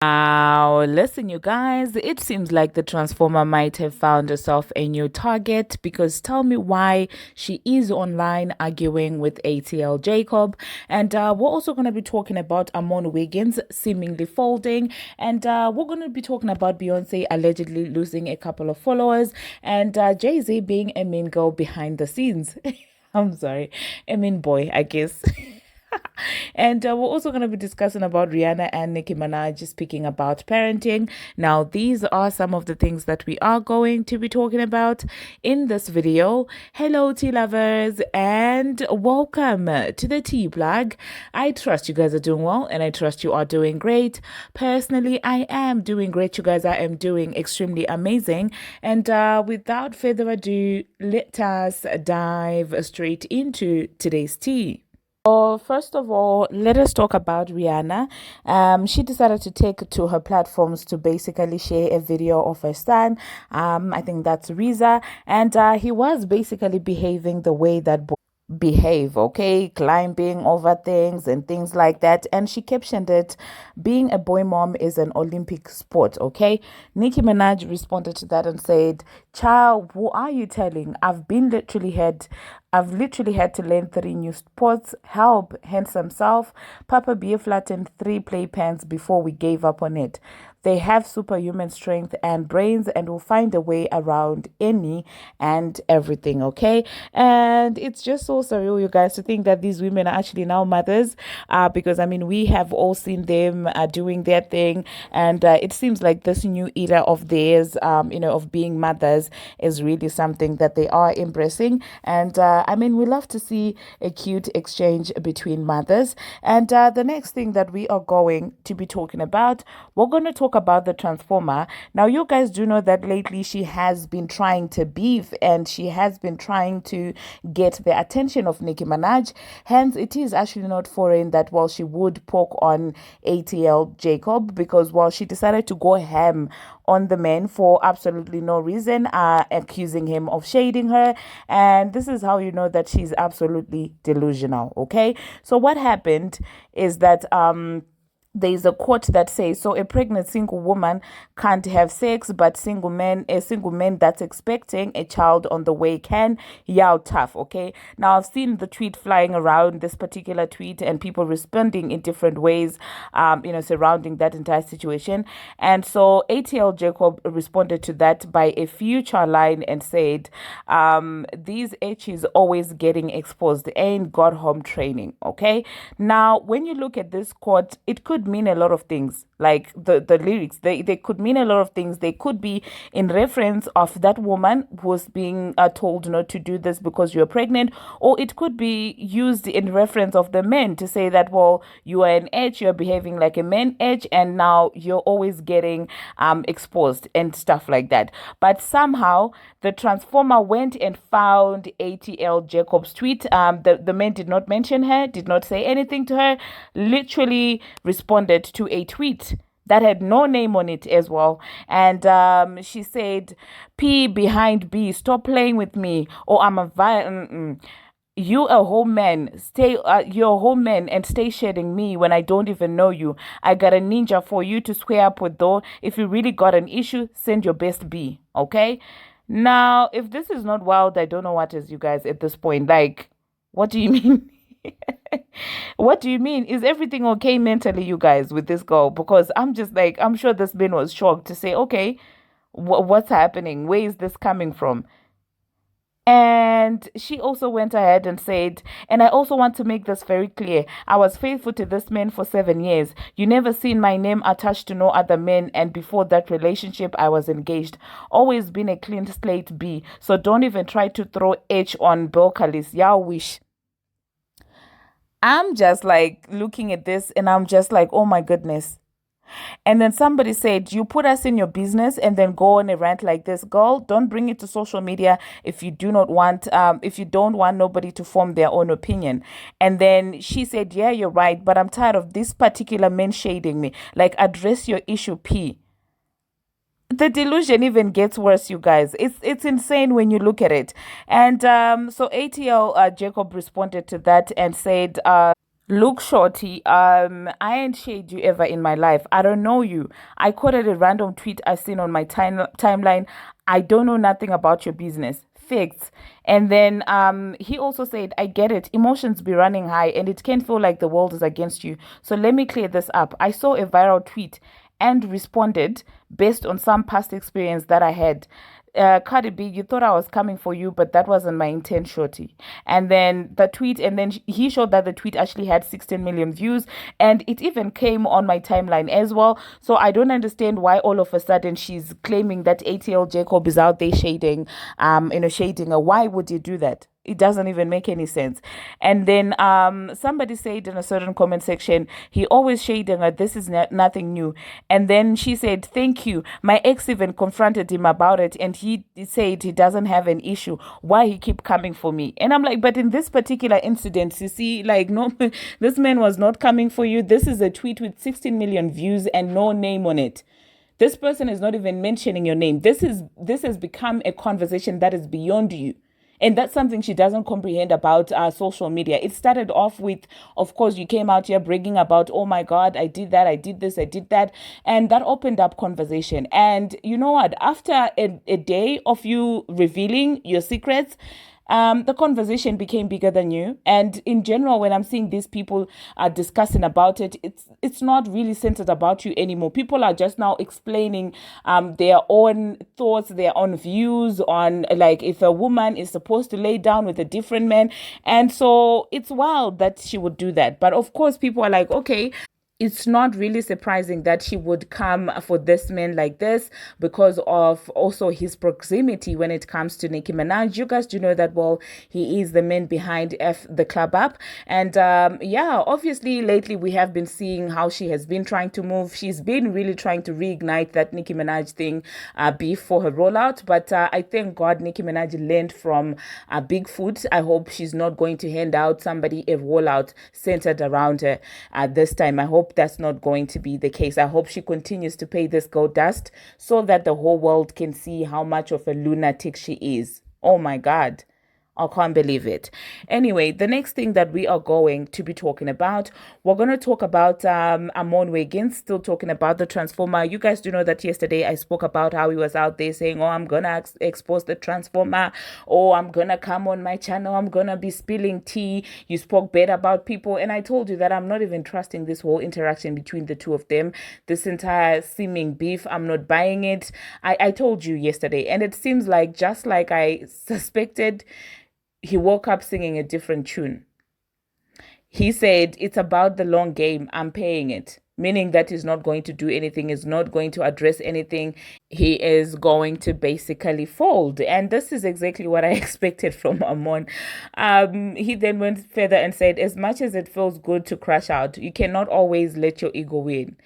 Now, listen, you guys, it seems like the Transformer might have found herself a new target because tell me why she is online arguing with ATL Jacob. And we're also going to be talking about Armon Wiggins seemingly folding. And we're going to be talking about Beyonce allegedly losing a couple of followers and Jay-Z being a mean girl behind the scenes. I'm sorry, a mean boy, I guess. And we're also going to be discussing about Rihanna and Nicki Minaj speaking about parenting. Now, these are some of the things that we are going to be talking about in this video. Hello, tea lovers, and welcome to the tea blog. I trust you guys are doing well, and I trust you are doing great. Personally, I am doing great, you guys. I am doing extremely amazing. And without further ado, let us dive straight into today's tea. First of all, let us talk about Rihanna. She decided to take to her platforms to basically share a video of her son. I think that's Riza, and he was basically behaving the way that behave, okay, climbing over things and things like that. And she captioned it, being a boy mom is an Olympic sport, okay. Nicki Minaj responded to that and said, child, who are you telling? I've literally had to learn three new sports. Help, handsome self. Papa Bear flattened three playpans before we gave up on it. They have superhuman strength and brains and will find a way around any and everything, okay? And it's just so surreal, you guys, to think that these women are actually now mothers, because, I mean, we have all seen them doing their thing, and it seems like this new era of theirs, of being mothers is really something that they are embracing. And, I mean, we love to see a cute exchange between mothers. And the next thing that we are going to be talking about, we're going to talk about the Transformer. Now, you guys do know that lately she has been trying to beef and she has been trying to get the attention of Nicki Minaj. Hence, it is actually not foreign that while she would poke on ATL Jacob, because while she decided to go ham on the man for absolutely no reason, accusing him of shading her. And this is how you know that she's absolutely delusional, okay? So what happened is that there's a quote that says, so a pregnant single woman can't have sex, but a single man that's expecting a child on the way can. Yeah, tough. Okay, now I've seen the tweet flying around, this particular tweet, and people responding in different ways, surrounding that entire situation. And so ATL Jacob responded to that by a future line and said, these H's always getting exposed, ain't got home training. Okay, now when you look at this quote, it could mean a lot of things. Like the lyrics, they could mean a lot of things. They could be in reference of that woman who's being told not to do this because you're pregnant, or it could be used in reference of the men to say that, well, you are an H, you're behaving like a man H, and now you're always getting exposed and stuff like that. But somehow the Transformer went and found ATL Jacob's tweet. The man did not mention her, did not say anything to her, literally responded to a tweet that had no name on it as well. And she said, P behind B, stop playing with me, or I'm a violent. You a whole man, you're a whole man and stay shedding me when I don't even know you. I got a ninja for you to square up with though. If you really got an issue, send your best B, okay? Now, if this is not wild, I don't know what is, you guys, at this point. Like, what do you mean? What do you mean? Is everything okay mentally, you guys, with this girl? Because I'm just like, I'm sure this man was shocked to say, okay, what's happening? Where is this coming from? And she also went ahead and said, and I also want to make this very clear. I was faithful to this man for 7 years. You never seen my name attached to no other men. And before that relationship, I was engaged. Always been a clean slate B. So don't even try to throw H on Belcalis. Yeah, wish. I'm just like looking at this and I'm just like, oh my goodness. And then somebody said, you put us in your business and then go on a rant like this. Girl, don't bring it to social media if you do not want, if you don't want nobody to form their own opinion. And then she said, yeah, you're right, but I'm tired of this particular man shading me. Like, address your issue, P. The delusion even gets worse, you guys. It's insane when you look at it. And so ATL Jacob responded to that and said, Look, Shorty, I ain't shade you ever in my life. I don't know you. I quoted a random tweet I seen on my timeline. I don't know nothing about your business. Facts. And then he also said, I get it. Emotions be running high and it can feel like the world is against you. So let me clear this up. I saw a viral tweet and responded based on some past experience that I had. Cardi B, you thought I was coming for you, but that wasn't my intent, shorty. And then the tweet, and then he showed that the tweet actually had 16 million views, and it even came on my timeline as well. So I don't understand why all of a sudden she's claiming that ATL Jacob is out there shading, shading her. Why would you do that? It doesn't even make any sense. And then somebody said in a certain comment section, he always shading her, this is nothing new. And then she said, thank you. My ex even confronted him about it, and he said he doesn't have an issue. Why he keep coming for me? And I'm like, but in this particular incident, you see, like, no, this man was not coming for you. This is a tweet with 16 million views and no name on it. This person is not even mentioning your name. This has become a conversation that is beyond you. And that's something she doesn't comprehend about social media. It started off with, of course, you came out here bragging about, oh my God, I did that, I did this, I did that. And that opened up conversation. And you know what? After a day of you revealing your secrets, the conversation became bigger than you. And in general, when I'm seeing these people discussing about it, it's not really centered about you anymore. People are just now explaining their own thoughts, their own views on, like, if a woman is supposed to lay down with a different man. And so it's wild that she would do that. But of course, people are like, okay, it's not really surprising that she would come for this man like this because of also his proximity when it comes to Nicki Minaj. You guys do know that, well, he is the man behind F the Club Up. And yeah, obviously lately we have been seeing how she has been trying to move. She's been really trying to reignite that Nicki Minaj thing beef for her rollout. But I thank God Nicki Minaj learned from Bigfoot. I hope she's not going to hand out somebody a rollout centered around her this time. I hope that's not going to be the case. I hope she continues to pay this girl dust so that the whole world can see how much of a lunatic she is. Oh my God. I can't believe it. Anyway, the next thing that we are going to be talking about, we're going to talk about Armon Wiggins, still talking about the Transformer. You guys do know that yesterday I spoke about how he was out there saying, oh, I'm going to expose the Transformer. Oh, I'm going to come on my channel. I'm going to be spilling tea. You spoke bad about people. And I told you that I'm not even trusting this whole interaction between the two of them. This entire seeming beef, I'm not buying it. I told you yesterday. And it seems like, just like I suspected, he woke up singing a different tune. He said, it's about the long game. I'm paying it. Meaning that he's not going to do anything, he's not going to address anything. He is going to basically fold. And this is exactly what I expected from Armon. He then went further and said, as much as it feels good to crash out, you cannot always let your ego win.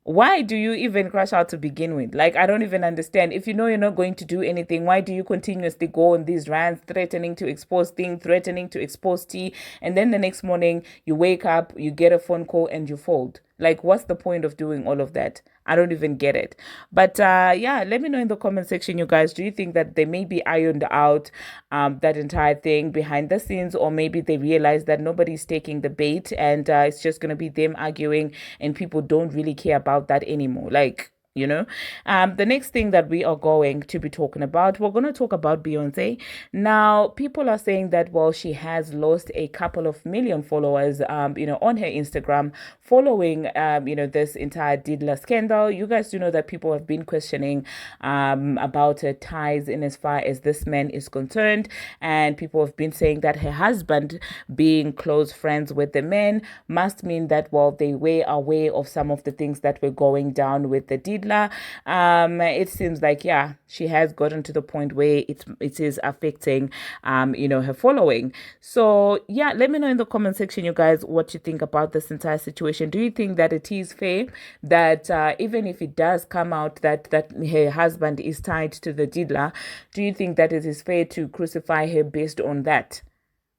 Why do you even crash out to begin with? Like, I don't even understand. If you know you're not going to do anything, why do you continuously go on these rants, threatening to expose things, threatening to expose tea, and then the next morning you wake up, you get a phone call, and you fold? Like, what's the point of doing all of that? I don't even get it. But yeah, let me know in the comment section, you guys. Do you think that they may be ironed out that entire thing behind the scenes, or maybe they realize that nobody's taking the bait and it's just going to be them arguing and people don't really care about that anymore? Like, you know, the next thing that we are going to be talking about, we're going to talk about Beyonce. Now, people are saying that, well, she has lost a couple of million followers, on her Instagram following, this entire Diddler scandal. You guys do know that people have been questioning about her ties in as far as this man is concerned. And people have been saying that her husband being close friends with the men must mean that, well, they were aware of some of the things that were going down with the Diddler. It seems like, yeah, she has gotten to the point where it is affecting her following. So yeah, let me know in the comment section, you guys, what you think about this entire situation. Do you think that it is fair that even if it does come out that her husband is tied to the Diddler, do you think that it is fair to crucify her based on that?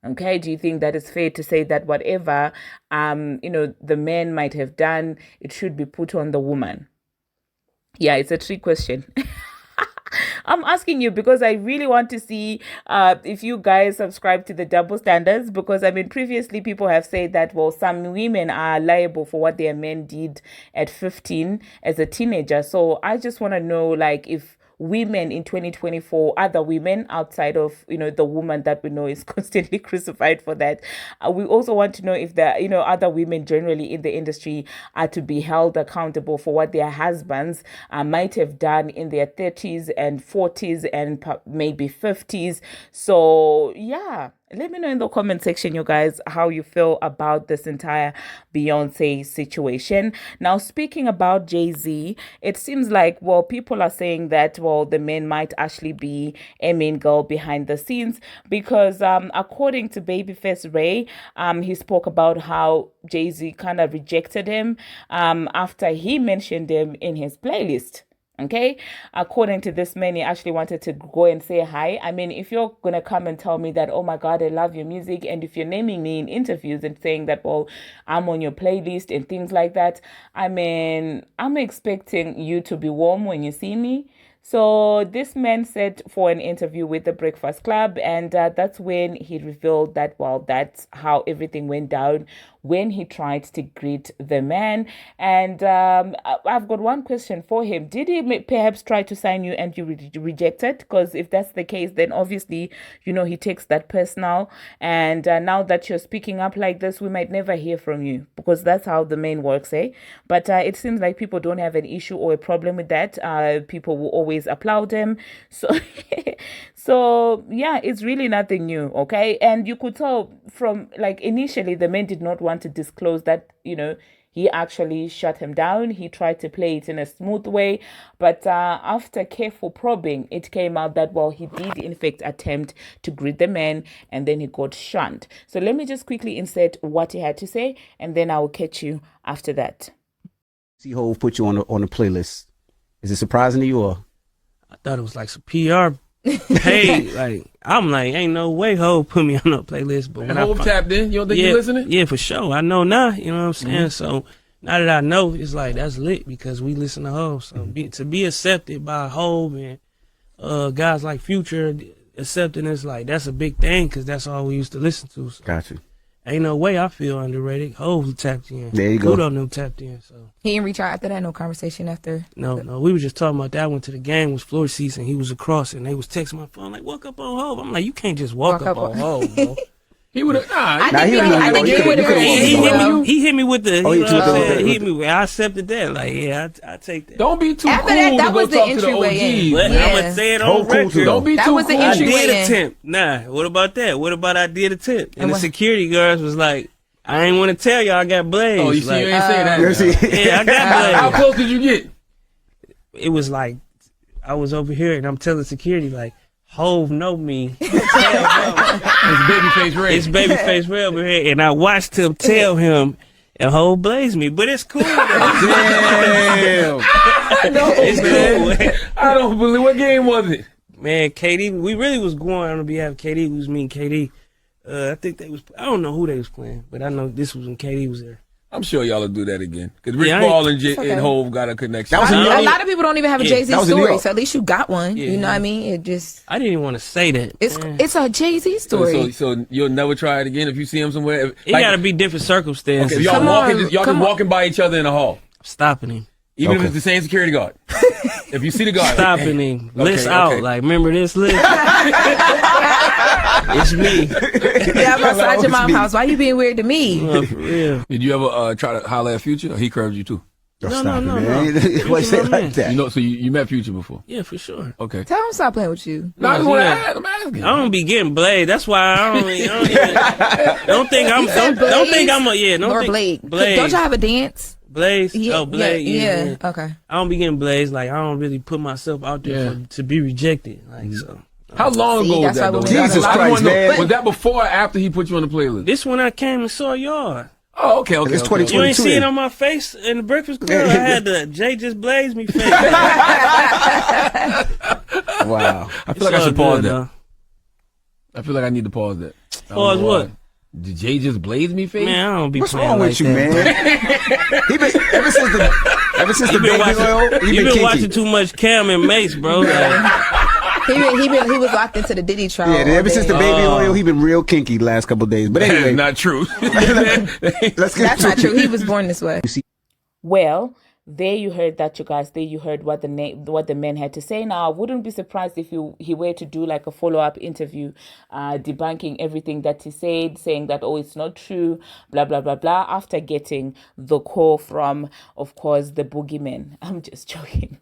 Okay, do you think that it's fair to say that whatever the man might have done, it should be put on the woman? Yeah, it's a trick question. I'm asking you because I really want to see if you guys subscribe to the double standards, because I mean previously people have said that, well, some women are liable for what their men did at 15 as a teenager. So I just want to know, like, if women in 2024, other women outside of, the woman that we know is constantly crucified for that, we also want to know if the, other women generally in the industry are to be held accountable for what their husbands might have done in their 30s and 40s and maybe 50s. So yeah, let me know in the comment section, you guys, how you feel about this entire Beyonce situation. Now, speaking about Jay-Z, it seems like, well, people are saying that, well, the man might actually be a main girl behind the scenes, because according to Babyface Ray, he spoke about how Jay-Z kind of rejected him after he mentioned him in his playlist. Okay, according to this man, he actually wanted to go and say hi. I mean, if you're going to come and tell me that, oh my God, I love your music, and if you're naming me in interviews and saying that, well, I'm on your playlist and things like that, I mean, I'm expecting you to be warm when you see me. So this man said for an interview with the Breakfast Club, and that's when he revealed that, well, that's how everything went down when he tried to greet the man. And I've got one question for him. Did he perhaps try to sign you and you rejected? Because if that's the case, then obviously, he takes that personal. And now that you're speaking up like this, we might never hear from you, because that's how the man works, eh? But it seems like people don't have an issue or a problem with that. People will always applaud him. So yeah, it's really nothing new, okay? And you could tell from, like, initially the man did not want to disclose that, he actually shut him down. He tried to play it in a smooth way, but after careful probing, it came out that, well, he did in fact attempt to greet the man, and then he got shunned. So let me just quickly insert what he had to say, and then I will catch you after that. See, Hov put you on the playlist. Is it surprising to you, or? I thought it was like some PR. Hey, like, I'm like, ain't no way Hov put me on the playlist. But when Hov tapped in, you don't think you listening? Yeah, for sure. I know now, you know what I'm saying? Mm-hmm. So now that I know, it's like, that's lit, because we listen to Hov. So to be accepted by Hov and guys like Future accepting us, like, that's a big thing, because that's all we used to listen to. So. Got you. Ain't no way I feel underrated. Hov tapped in. There you go. Pluto them tapped in. So he didn't reach out after that. No conversation after. No. We were just talking about that. I went to the game, was floor seats, and he was across, and they was texting my phone like, "Walk up on Hov." I'm like, you can't just walk up on Hov, bro. He would have. I think he would have. He hit me with the. Oh, he hit me with. I accepted that. Like, yeah, I take that. Don't be too after cool that to was go the talk to the entryway. OGs. I'm gonna say it on record. Don't be too cool. The entryway. I did attempt. Nah, what about that? What about I did attempt? And the security guards was like, I ain't want to tell y'all I got blazed. Oh, you see, like, you ain't saying that. Yeah, I got blazed. How close did you get? It was like, I was over here and I'm telling security, like, Hov know me. It's Babyface Ray. It's Babyface Ray over here. And I watched him tell him, and Hov blazed me. But it's cool. Damn. It's cool. I don't believe. What game was it? Man, KD, we really was going on behalf of KD. We was meeting KD. I think they was, I don't know who they was playing, but I know this was when KD was there. I'm sure y'all will do that again. Because Rick Paul and Hov got a connection. A lot of people don't even have a Jay-Z story, so at least you got one. Yeah. You know what I mean? It just. I didn't even want to say that. It's a Jay-Z story. So you'll never try it again if you see him somewhere? It got to be different circumstances. Okay, y'all just walking by each other in the hall. Stopping him. Even if it's the same security guard. If you see the guard. Stopping him. List out. Like, remember this list? It's me. Yeah, I'm outside your mom's house. Why you being weird to me? For real. Did you ever try to holler at Future, or he curved you too? No. Why say it like that? So you met Future before? Yeah, for sure. Okay. Tell him stop playing with you. No, I'm asking. I don't be getting Blade. That's why I don't think I'm. Don't think I'm a Or Blade. Blade. Don't y'all have a dance? Blaze? Yeah, Blade. Yeah. Okay. I don't be getting Blaze. Like, I don't really put myself out there to be rejected. Like, so. How long ago was that, though? Jesus Christ, man. Was that before or after he put you on the playlist? This when I came and saw y'all. Oh, okay. It's 2022. You ain't see it on my face in the Breakfast Club. I had the Jay just blazed me face. Wow. I feel like I should pause that. I feel like I need to pause that. Pause what? Did Jay just blaze me face? Man, I don't be What's playing wrong like with you, that. man? Ever since the baby oil, you been watching too much Cam and Mace, bro. Like, He was locked into the Diddy trial. Yeah, ever since the baby oil, he been real kinky the last couple of days. But anyway, not true. That's not true. He was born this way. Well, there you heard that, you guys. There you heard what the men had to say. Now, I wouldn't be surprised if he were to do like a follow-up interview, debunking everything that he said, saying that, oh, it's not true, blah, blah, blah, blah, after getting the call from, of course, the boogeyman. I'm just joking.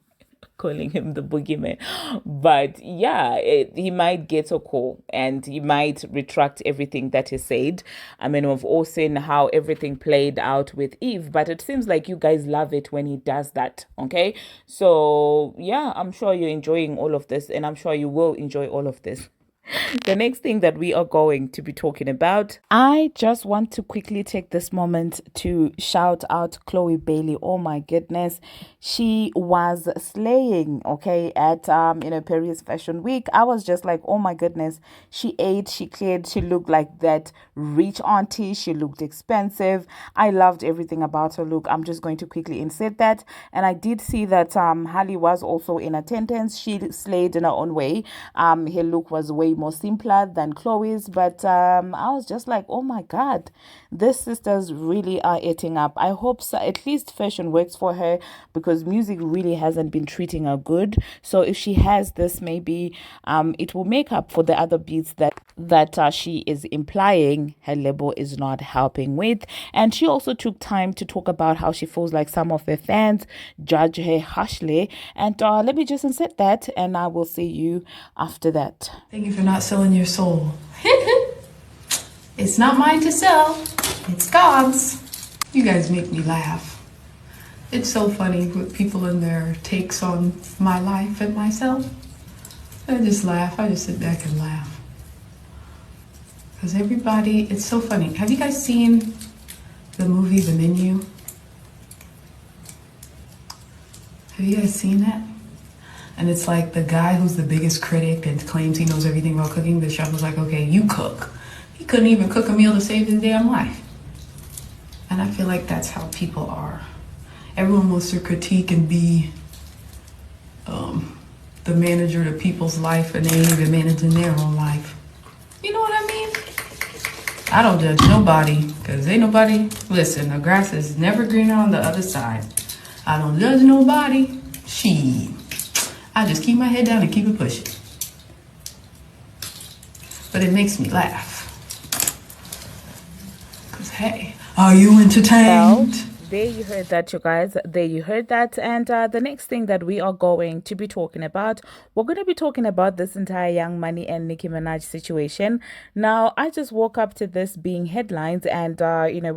Calling him the boogeyman, but yeah, he might get a call and he might retract everything that he said. I mean, we've all seen how everything played out with Eve, but it seems like you guys love it when he does that. Okay, so yeah, I'm sure you're enjoying all of this, and I'm sure you will enjoy all of this. The next thing that we are going to be talking about, I just want to quickly take this moment to shout out Chloe Bailey. Oh my goodness, she was slaying, okay, at Paris Fashion Week. I was just like, oh my goodness, she ate, she cleared, she looked like that rich auntie, she looked expensive. I loved everything about her look. I'm just going to quickly insert that. And I did see that Halle was also in attendance. She slayed in her own way. Her look was way more simpler than Chloe's, but I was just like, oh my god, these sisters really are eating up. I hope so, at least fashion works for her, because music really hasn't been treating her good. So if she has this, maybe it will make up for the other beats that she is implying her label is not helping with. And she also took time to talk about how she feels like some of her fans judge her harshly, and let me just insert that, and I will see you after that. Thank you for not selling your soul. It's not mine to sell, it's God's. You guys make me laugh. It's so funny with people and their takes on my life and myself. I just laugh, I just sit back and laugh. Because everybody, it's so funny. Have you guys seen the movie The Menu? Have you guys seen that? And it's like the guy who's the biggest critic and claims he knows everything about cooking, the chef was like, okay, you cook. He couldn't even cook a meal to save his damn life. And I feel like that's how people are. Everyone wants to critique and be the manager of people's life, and they ain't even managing their own life. You know what I mean? I don't judge nobody, because ain't nobody, listen, the grass is never greener on the other side. I don't judge nobody. I just keep my head down and keep it pushing. But it makes me laugh. Because, hey, are you entertained? Well, there you heard that, you guys. There you heard that. And the next thing that we are going to be talking about, we're going to be talking about this entire Young Money and Nicki Minaj situation. Now, I just woke up to this being headlines and,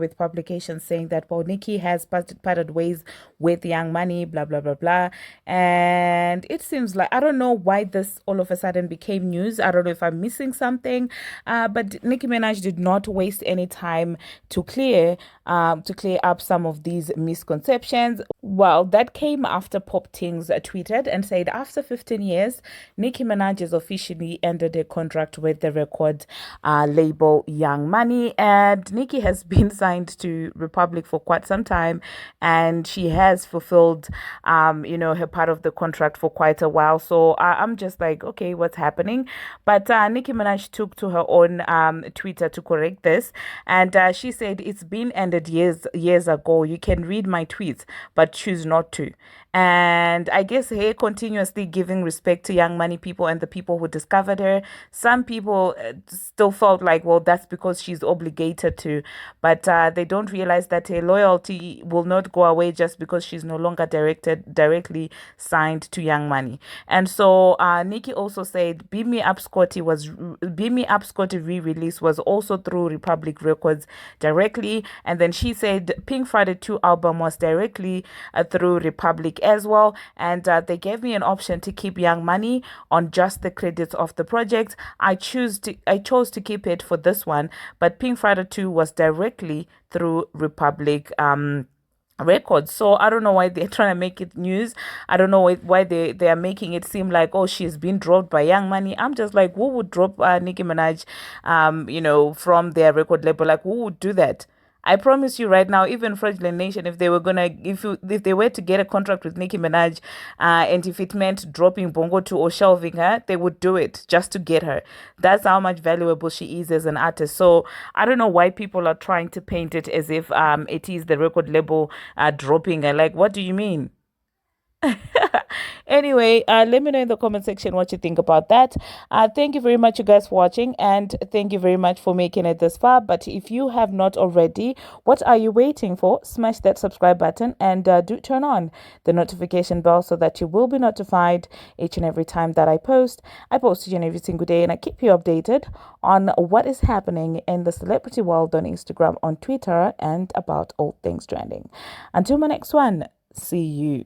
with publications saying that, well, Nicki has parted ways with Young Money, blah, blah, blah, blah. And it seems like, I don't know why this all of a sudden became news. I don't know if I'm missing something. But Nicki Minaj did not waste any time to clear up some of these misconceptions. Well, that came after Pop Tings tweeted and said, after 15 years, Nicki Minaj has officially ended a contract with the record label Young Money, and Nicki has been signed to Republic for quite some time, and she has fulfilled her part of the contract for quite a while. So I'm just like, okay, what's happening? But Nicki Minaj took to her own Twitter to correct this, and she said, it's been ended years ago. You can read my tweets, but choose not to. And I guess her continuously giving respect to Young Money people and the people who discovered her. Some people still felt like, well, that's because she's obligated to, but they don't realize that her loyalty will not go away just because she's no longer directly signed to Young Money. And so Nicki also said, Beam Me Up Scotty re-release was also through Republic Records directly. And then she said Pink Friday 2 album was directly through Republic as well, and they gave me an option to keep Young Money on just the credits of the project. I chose to keep it for this one, but Pink Friday 2 was directly through Republic Records. So I don't know why they're trying to make it news. I don't know why they are making it seem like, oh, she's been dropped by Young Money. I'm just like, who would drop Nicki Minaj from their record label? Like, who would do that? I promise you right now, even Fraudulent Nation, if they were to get a contract with Nicki Minaj, and if it meant dropping Bongo 2 or shelving her, they would do it just to get her. That's how much valuable she is as an artist. So I don't know why people are trying to paint it as if it is the record label dropping her. Like, what do you mean? Anyway, let me know in the comment section what you think about that. Thank you very much, you guys, for watching, and thank you very much for making it this far. But if you have not already, what are you waiting for? Smash that subscribe button and do turn on the notification bell so that you will be notified each and every time that I post. I post each and every single day, and I keep you updated on what is happening in the celebrity world on Instagram, on Twitter, and about all things trending. Until my next one, see you.